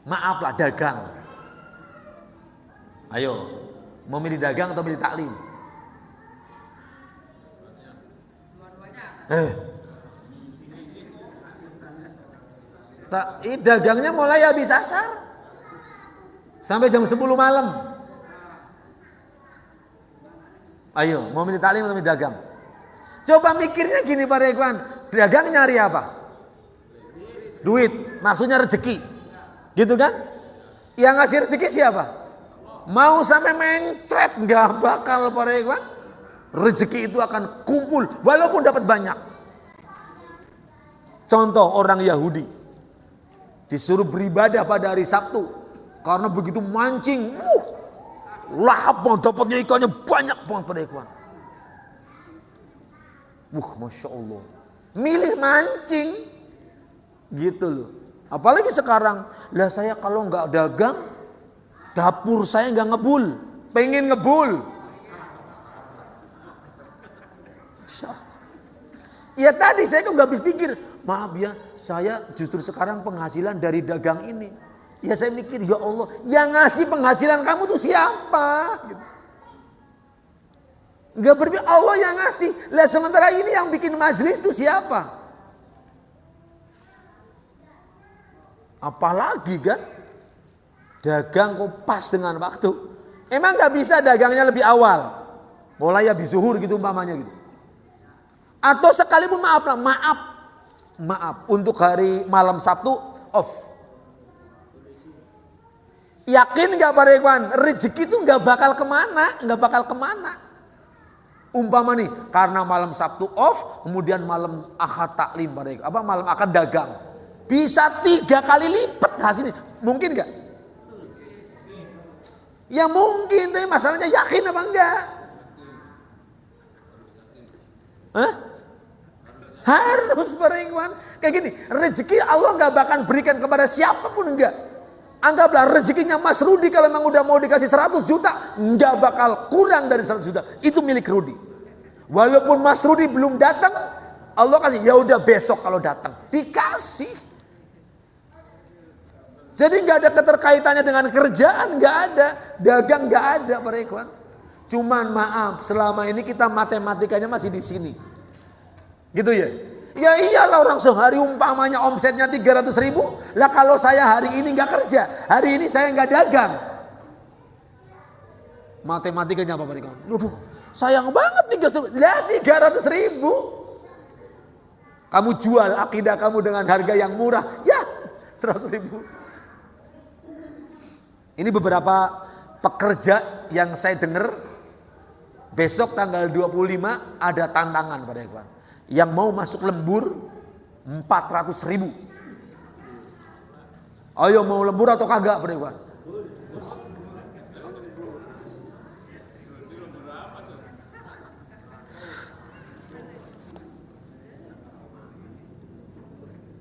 Maaflah, dagang. Ayo, mau milih dagang atau milih taklim? Dagangnya mulai habis asar sampai jam 10 malam. Ayo, mau milih taklim atau milih dagang? Coba mikirnya gini Pak Ikhwan, dagang nyari apa? Duit, maksudnya rezeki. Gitu kan? Yang ngasih rezeki siapa? Mau sampai mencret nggak bakal Pak Ikhwan. Rezeki itu akan kumpul walaupun dapat banyak. Contoh orang Yahudi disuruh beribadah pada hari Sabtu karena begitu mancing, lahap dapatnya ikannya banyak banget pada ikhwan. Masya Allah, milih mancing gitu loh. Apalagi sekarang, lah saya kalau nggak dagang, dapur saya nggak ngebul, pengen ngebul. Ya tadi saya kok nggak habis pikir, maaf ya, saya justru sekarang penghasilan dari dagang ini. Ya saya mikir, ya Allah, yang ngasih penghasilan kamu tuh siapa? Gitu. Nggak berpikir Allah yang ngasih. Lah sementara ini yang bikin majelis itu siapa? Apalagi kan dagang kok pas dengan waktu. Emang nggak bisa dagangnya lebih awal, mulai habis zuhur gitu umpamanya gitu. Atau sekalipun maaf untuk hari malam Sabtu off. Yakin nggak Pak Rekwan? Rezeki itu nggak bakal kemana. Umpama nih, karena malam Sabtu off, kemudian malam Ahad taklim Pak Rekwan. Malam Ahad dagang. Bisa 3 kali lipat hasilnya. Mungkin nggak? Ya mungkin, tapi masalahnya yakin apa enggak? Hah? Harus Pak Rekwan. Kayak gini, rezeki Allah nggak bakal berikan kepada siapapun enggak. Anggaplah rezekinya Mas Rudi kalau memang udah mau dikasih 100 juta, nggak bakal kurang dari 100 juta. Itu milik Rudi. Walaupun Mas Rudi belum datang, Allah kasih, ya udah besok kalau datang dikasih. Jadi nggak ada keterkaitannya dengan kerjaan, nggak ada, dagang nggak ada Pak Rekwan. Cuman maaf, selama ini kita matematikanya masih di sini, gitu ya. Ya iyalah orang sehari umpamanya omsetnya 300 ribu, lah kalau saya hari ini nggak kerja, hari ini saya nggak dagang. Matematikanya apa Pak Rekwan? Waduh, sayang banget 300 ribu. Kamu jual akidah kamu dengan harga yang murah, ya 100 ribu. Ini beberapa pekerja yang saya dengar besok tanggal 25 ada tantangan Pak Rekwan. Yang mau masuk lembur 400 ribu. Ayo mau lembur atau kagak Pak Rekwan?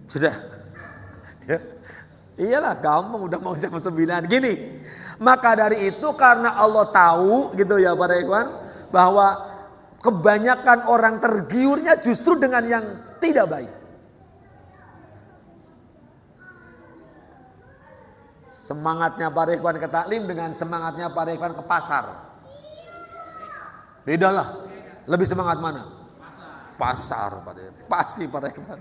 Sudah. Ya. Iyalah gampang udah mau jam 9 gini. Maka dari itu karena Allah tahu gitu ya Pak Rekwan, bahwa kebanyakan orang tergiurnya justru dengan yang tidak baik. Semangatnya Pak Rekwan ke taklim dengan semangatnya Pak Rekwan ke pasar. Beda lah. Lebih semangat mana? Pasar Pak Rekwan. Pasti Pak Rekwan.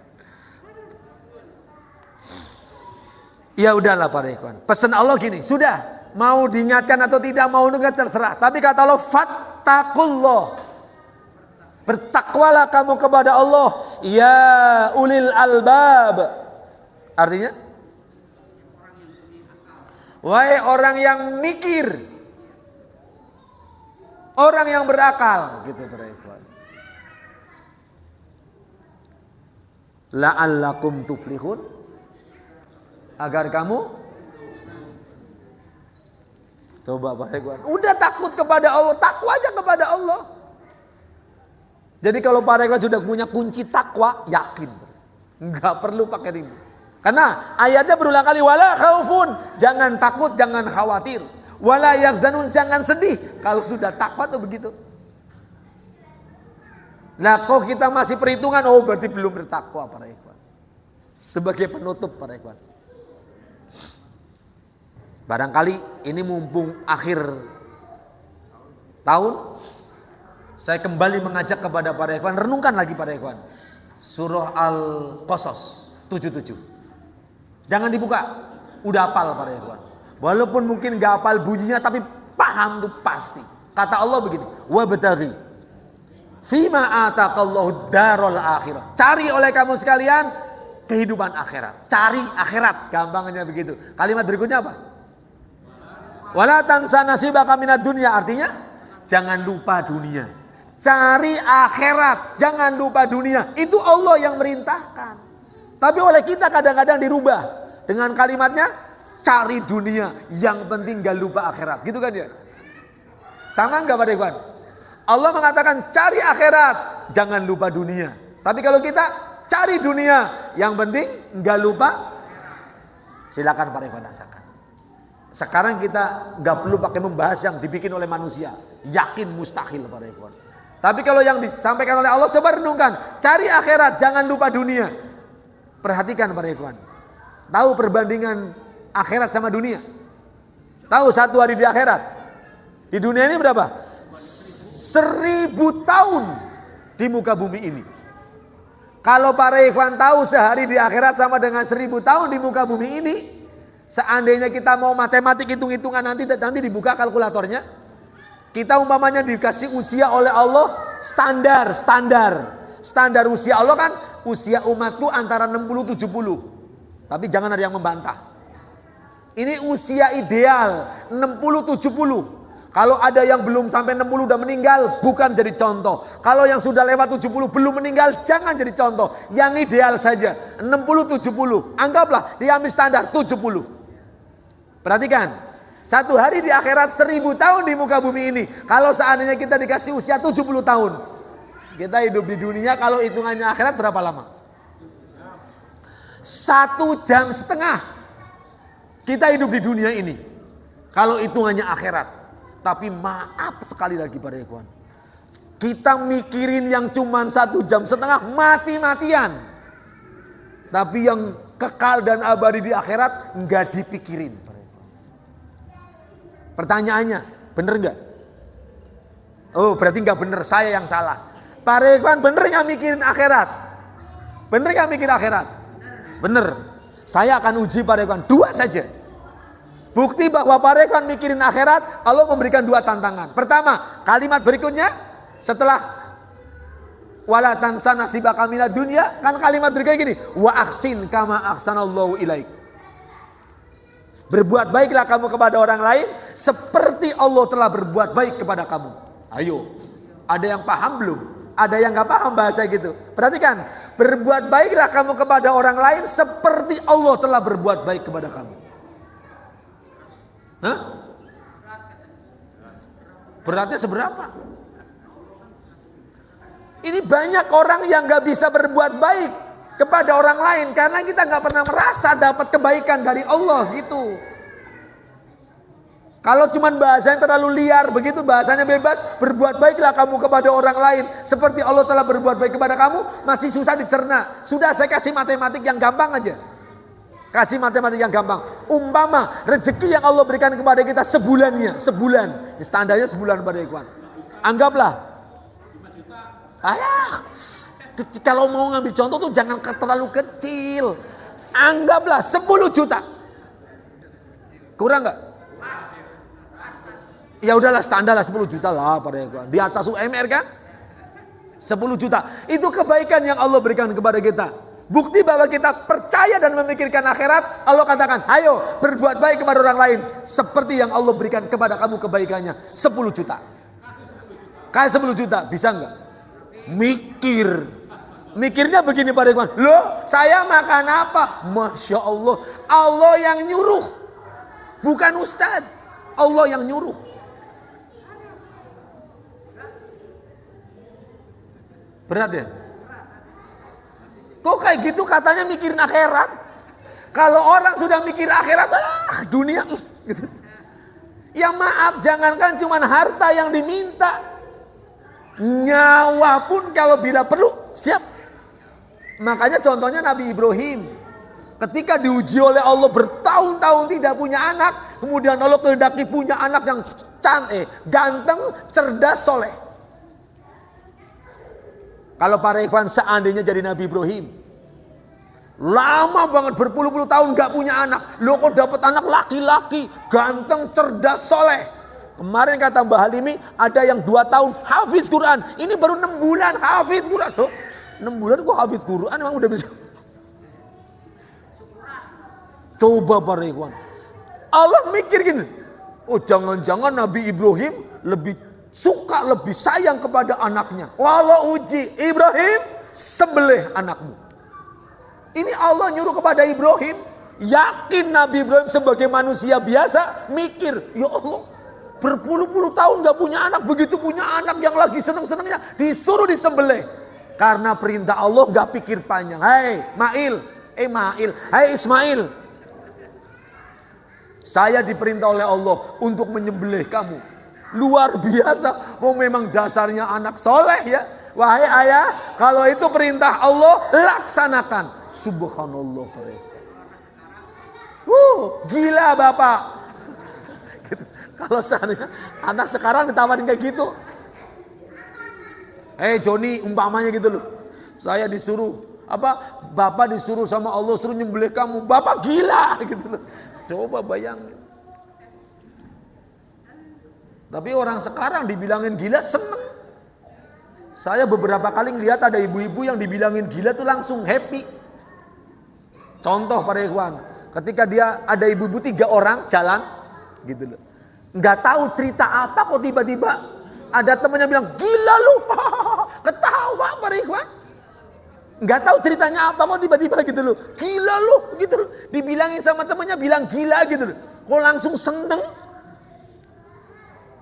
Ya udahlah Pak Rekwan. Pesan Allah gini, sudah mau diingatkan atau tidak mau dengar terserah. Tapi kata Allah, fattaqullah. Bertakwalah kamu kepada Allah, ya ulil albab. Artinya, wahai orang yang mikir, orang yang berakal, gitu Pak Rekwan. La'allakum tuflihun. Agar kamu coba Pak Rekwan, udah takut kepada Allah, takwa aja kepada Allah. Jadi kalau Pak Rekwan sudah punya kunci takwa, yakin, nggak perlu pakai ribut. Karena ayatnya berulang kali, wala khaufun, jangan takut, jangan khawatir, wala yahzanun, jangan sedih. Kalau sudah takwa tuh begitu. Nah kok kita masih perhitungan, oh berarti belum bertakwa Pak Rekwan. Sebagai penutup Pak Rekwan, barangkali ini mumpung akhir tahun, saya kembali mengajak kepada Pak Rekwan, renungkan lagi Pak Rekwan surah Al-Qasas 77. Jangan dibuka, udah hafal Pak Rekwan. Walaupun mungkin gak hafal bunyinya, tapi paham tuh pasti. Kata Allah begini, wabtaghi fima ataqallahu darul akhirah. Cari oleh kamu sekalian kehidupan akhirat. Cari akhirat, gampangnya begitu. Kalimat berikutnya apa? Wala tansa nasibaka minad dunya, artinya jangan lupa dunia. Cari akhirat, jangan lupa dunia. Itu Allah yang merintahkan. Tapi oleh kita kadang-kadang dirubah dengan kalimatnya cari dunia, yang penting gak lupa akhirat. Gitu kan ya? Sama enggak Pak Rekwan? Allah mengatakan cari akhirat, jangan lupa dunia. Tapi kalau kita cari dunia, yang penting gak lupa. Silakan Pak Rekwan rasakan. Sekarang kita gak perlu pakai membahas yang dibikin oleh manusia. Yakin mustahil Pak Rekwan. Tapi kalau yang disampaikan oleh Allah, coba renungkan. Cari akhirat, jangan lupa dunia. Perhatikan Pak Rekwan. Tahu perbandingan akhirat sama dunia? Tahu satu hari di akhirat? Di dunia ini berapa? 1000 tahun di muka bumi ini. Kalau para ikhwan tahu sehari di akhirat sama dengan 1000 tahun di muka bumi ini, seandainya kita mau matematik hitung-hitungan nanti dibuka kalkulatornya, kita umpamanya dikasih usia oleh Allah standar usia Allah kan usia umat tuh antara 60-70. Tapi jangan ada yang membantah. Ini usia ideal 60-70. Kalau ada yang belum sampai 60 udah meninggal, bukan jadi contoh. Kalau yang sudah lewat 70 belum meninggal, jangan jadi contoh. Yang ideal saja 60-70. Anggaplah diambil standar 70. Perhatikan, satu hari di akhirat 1000 tahun di muka bumi ini. Kalau seandainya kita dikasih usia 70 tahun, kita hidup di dunia kalau hitungannya akhirat berapa lama? 1,5 jam kita hidup di dunia ini kalau hitungannya akhirat. Tapi maaf sekali lagi para ikhwan, kita mikirin yang cuma 1,5 jam mati-matian. Tapi yang kekal dan abadi di akhirat nggak dipikirin para ikhwan. Pertanyaannya, bener nggak? Oh berarti nggak bener, saya yang salah. Para ikhwan bener nggak mikirin akhirat? Bener nggak mikir akhirat? Bener. Saya akan uji para ikhwan 2 saja. Bukti bahwa para ikhwan mikirin akhirat, Allah memberikan 2 tantangan. Pertama, kalimat berikutnya setelah wala tansa nasibaka minad dunya, kan kalimat berikutnya gini, wa ahsin kama ahsanallahu ilaik. Berbuat baiklah kamu kepada orang lain seperti Allah telah berbuat baik kepada kamu. Ayo, ada yang paham belum? Ada yang gak paham bahasa gitu. Perhatikan, berbuat baiklah kamu kepada orang lain seperti Allah telah berbuat baik kepada kamu. Hah? Beratnya seberapa? Ini banyak orang yang gak bisa berbuat baik kepada orang lain karena kita gak pernah merasa dapat kebaikan dari Allah gitu. Kalau cuman bahasanya terlalu liar, begitu bahasanya bebas, berbuat baiklah kamu kepada orang lain seperti Allah telah berbuat baik kepada kamu, masih susah dicerna. Sudah saya kasih matematik yang gampang aja. Kasih matematik yang gampang. Umpama rezeki yang Allah berikan kepada kita sebulan. Standarnya sebulan pada ikhwan. Anggaplah. Alah, kalau mau ngambil contoh tuh jangan terlalu kecil. Anggaplah 10 juta. Kurang nggak? Ya udahlah standar lah 10 juta lah pada ikhwan. Di atas UMR kan? 10 juta. Itu kebaikan yang Allah berikan kepada kita. Bukti bahwa kita percaya dan memikirkan akhirat, Allah katakan, ayo berbuat baik kepada orang lain seperti yang Allah berikan kepada kamu kebaikannya. 10 juta. Kasih 10 juta, bisa enggak? Mikirnya begini Pak Ridwan, loh saya makan apa? Masya Allah, Allah yang nyuruh, bukan ustadz, Allah yang nyuruh. Berat ya? Kok kayak gitu katanya mikirin akhirat? Kalau orang sudah mikir akhirat, dunia gitu. Ya maaf, jangankan cuma harta yang diminta, nyawa pun kalau bila perlu siap. Makanya contohnya Nabi Ibrahim, ketika diuji oleh Allah bertahun-tahun tidak punya anak, kemudian Allah kehendaki punya anak yang ganteng, cerdas, soleh. Kalau para ikhwan seandainya jadi Nabi Ibrahim, lama banget berpuluh-puluh tahun gak punya anak, lo kok dapat anak laki-laki, ganteng, cerdas, soleh. Kemarin kata Mbah Halimi ada yang 2 tahun hafiz Quran, ini baru 6 bulan hafiz Quran. Loh, 6 bulan kok hafiz Quran emang udah bisa. Coba para ikhwan, Allah mikir gini, oh jangan-jangan Nabi Ibrahim lebih suka, lebih sayang kepada anaknya. Walau uji, Ibrahim sembelih anakmu. Ini Allah nyuruh kepada Ibrahim. Yakin Nabi Ibrahim sebagai manusia biasa mikir, ya Allah berpuluh-puluh tahun gak punya anak, begitu punya anak yang lagi seneng-senengnya disuruh disembelih. Karena perintah Allah gak pikir panjang. Hei Ismail, saya diperintah oleh Allah untuk menyembelih kamu. Luar biasa, memang dasarnya anak soleh ya. Wahai ayah, kalau itu perintah Allah, laksanakan. Subhanallah. Gila bapak. Gitu. Kalau seandainya anak sekarang ditawarin kayak gitu, Joni, umpamanya gitu loh. Saya disuruh Bapak disuruh sama Allah suruh nyembelih kamu. Bapak gila gitu loh. Coba bayangin. Tapi orang sekarang dibilangin gila seneng. Saya beberapa kali lihat ada ibu-ibu yang dibilangin gila tuh langsung happy. Contoh para ikhwan, ketika dia ada ibu-ibu 3 orang jalan gitu loh. Nggak tahu cerita apa kok tiba-tiba ada temannya bilang gila lu. Ketawa para ikhwan. Nggak tahu ceritanya apa kok tiba-tiba gitu loh. Gila lu gitu loh. Dibilangin sama temannya bilang gila gitu loh. Kok langsung seneng.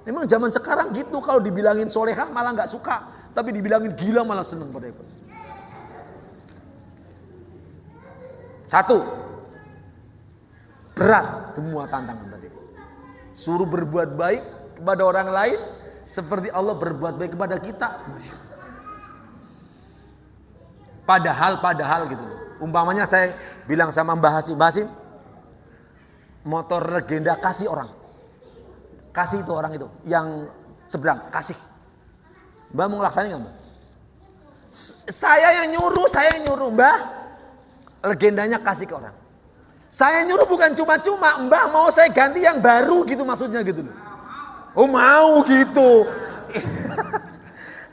Memang zaman sekarang gitu, kalau dibilangin solehah malah nggak suka, tapi dibilangin gila malah seneng pada itu. 1, berat semua tantangan tadi. Suruh berbuat baik kepada orang lain seperti Allah berbuat baik kepada kita. Padahal gitu. Umpamanya saya bilang sama Mbah Hasim, motor legenda kasih orang. Kasih itu orang itu yang seberang, kasih. Mbah mau ngelaksanain nggak, Mbah? Saya yang nyuruh, Mbah. Legendanya kasih ke orang. Saya nyuruh bukan cuma-cuma, Mbah mau saya ganti yang baru gitu maksudnya gitu loh. Oh mau gitu.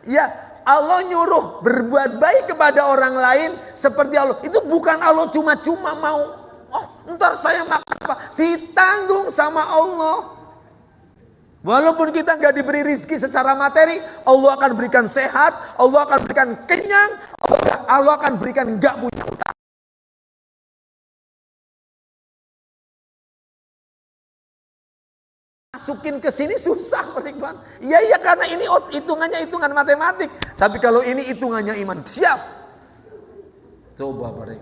Ya, Allah nyuruh berbuat baik kepada orang lain seperti Allah. Itu bukan Allah cuma-cuma mau. Oh, ntar saya makan apa? Ditanggung sama Allah. Walaupun kita nggak diberi rizki secara materi, Allah akan berikan sehat, Allah akan berikan kenyang, Allah akan berikan nggak punya utang. Masukin ke sini susah, Pak. Iya karena ini hitungannya hitungan matematik. Tapi kalau ini hitungannya iman, siap. Coba Pak.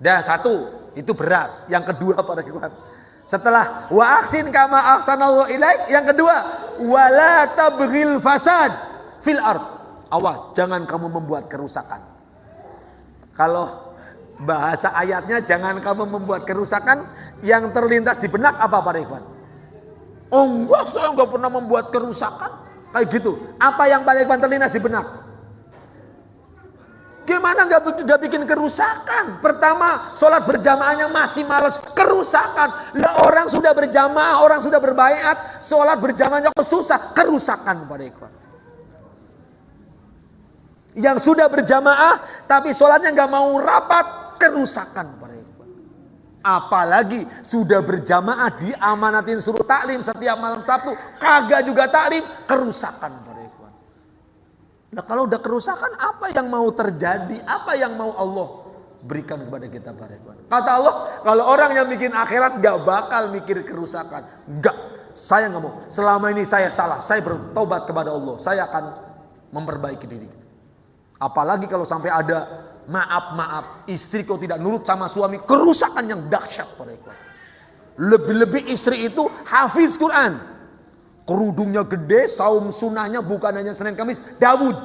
Dah 1, itu berat. Yang kedua Pak. Setelah wa ahsin kama ahsanallahu ilaik, yang kedua wala tabghil fasad fil ard. Awas, jangan kamu membuat kerusakan. Kalau bahasa ayatnya jangan kamu membuat kerusakan, yang terlintas di benak apa Pak Ikhwan? Oh enggak, saya enggak pernah membuat kerusakan. Kayak gitu. Apa yang Pak Ikhwan terlintas di benak? Gimana nggak bikin kerusakan? Pertama, sholat berjamaahnya masih malas, kerusakan. Lah orang sudah berjamaah, orang sudah berbaiat, sholat berjamaahnya susah, kerusakan pada ikhwan. Yang sudah berjamaah, tapi sholatnya nggak mau rapat, kerusakan pada ikhwan. Apalagi sudah berjamaah diamanatin suruh taklim setiap malam Sabtu, kagak juga taklim, kerusakan pada ikhwan. Nah kalau udah kerusakan, apa yang mau terjadi? Apa yang mau Allah berikan kepada kita para ikhwan? Kata Allah, kalau orang yang bikin akhirat gak bakal mikir kerusakan. Enggak, saya gak mau. Selama ini saya salah, saya bertobat kepada Allah, saya akan memperbaiki diri. Apalagi kalau sampai ada maaf, istri kau tidak nurut sama suami, kerusakan yang dahsyat para ikhwan. Lebih-lebih istri itu hafiz Quran, kerudungnya gede, saum sunnahnya bukan hanya Senin Kamis, Daud.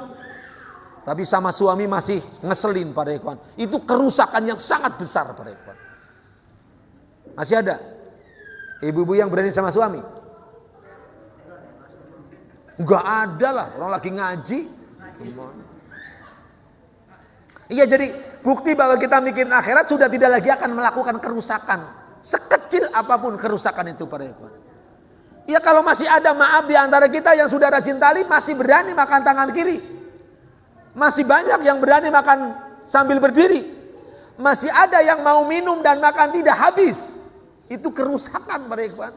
Tapi sama suami masih ngeselin para ikhwan. Itu kerusakan yang sangat besar para ikhwan. Masih ada ibu-ibu yang berani sama suami? Enggak ada lah, orang lagi ngaji. Iya, jadi bukti bahwa kita mikirin akhirat sudah tidak lagi akan melakukan kerusakan. Sekecil apapun kerusakan itu para ikhwan. Ya kalau masih ada maaf di antara kita yang sudah rajin tali masih berani makan tangan kiri. Masih banyak yang berani makan sambil berdiri. Masih ada yang mau minum dan makan tidak habis. Itu kerusakan para ikhwan.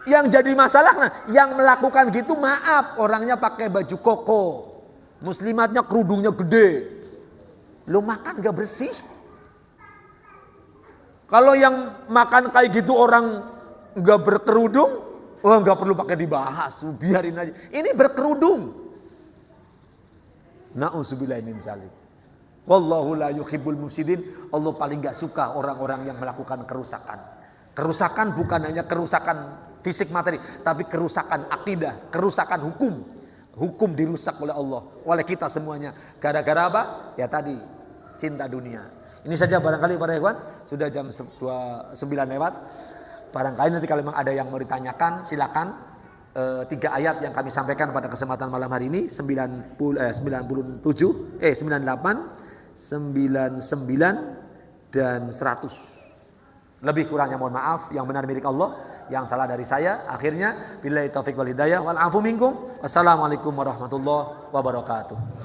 Yang jadi masalah, yang melakukan gitu maaf, orangnya pakai baju koko. Muslimatnya kerudungnya gede. Lo makan gak bersih. Kalau yang makan kayak gitu orang nggak berkerudung, nggak perlu pakai dibahas, biarin aja. Ini berkerudung. Na'udzubillahi min dzalik. Wallahu la yuhibbul mufsidin. Allah paling nggak suka orang-orang yang melakukan kerusakan. Kerusakan bukan hanya kerusakan fisik materi, tapi kerusakan akidah, kerusakan hukum. Hukum dirusak oleh Allah, oleh kita semuanya. Gara-gara apa? Ya tadi, cinta dunia. Ini saja barangkali para ikhwan, sudah jam 9 lewat. Barangkali nanti kalau memang ada yang mau ditanyakan, silakan. 3 ayat yang kami sampaikan pada kesempatan malam hari ini 98, 99 dan 100. Lebih kurangnya mohon maaf, yang benar milik Allah, yang salah dari saya. Akhirnya billahi taufiq wal hidayah wal afu minkum. Wassalamualaikum warahmatullahi wabarakatuh.